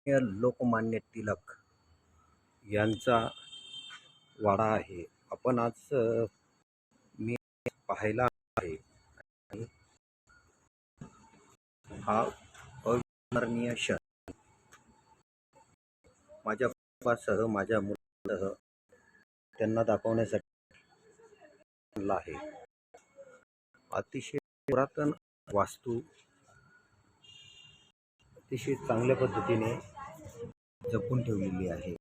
लोकमान्य टिळक यांचा वाडा आहे. आपण आज मी पाहायला आहे आणि हा अविस्मरणीय क्षण माझ्या कुटुंबासह माझ्या मुलासह त्यांना दाखवण्यासाठी आणला आहे. अतिशय पुरातन वास्तू अतिशय चांगल्या पद्धतीने जपून ठेवलेली आहे.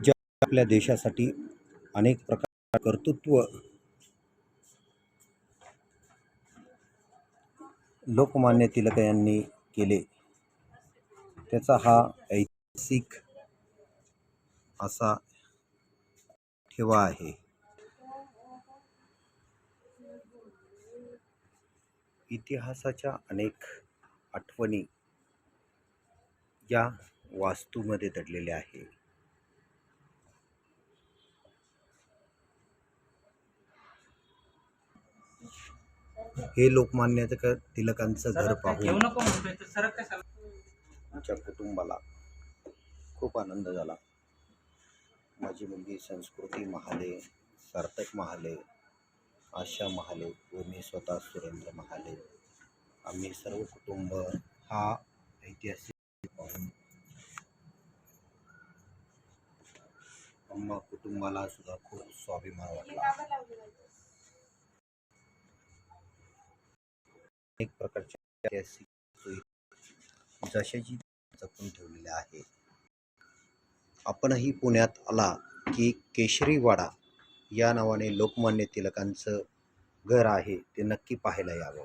ज्या आपल्या देशासाठी अनेक प्रकार कर्तृत्व लोकमान्य टिळक यांनी केले, त्याचा हा ऐतिहासिक असा ठेवा आहे. इतिहासाच्या अनेक आठवणी या वास्तूमध्ये दडलेल्या आहे. हे लोकमान्य टिळकांचं घर पाहून आमच्या कुटुंबाला खूप आनंद झाला. माझी मुलगी संस्कृती महाले, सार्थक महाले, आशा महाले व मी स्वतः सुरेंद्र महाले, आम्ही सर्व कुटुंब हा ऐतिहासिक पाहून आम्हा कुटुंबाला सुद्धा खूप स्वाभिमान वाटला. एक प्रकारचे ऐतिहासिक जशाची जपून ठेवलेले आहे. आपणही पुण्यात आला की केशरीवाडा या नावाने लोकमान्य टिळकांचं घर आहे, ते नक्की पाहायला यावं.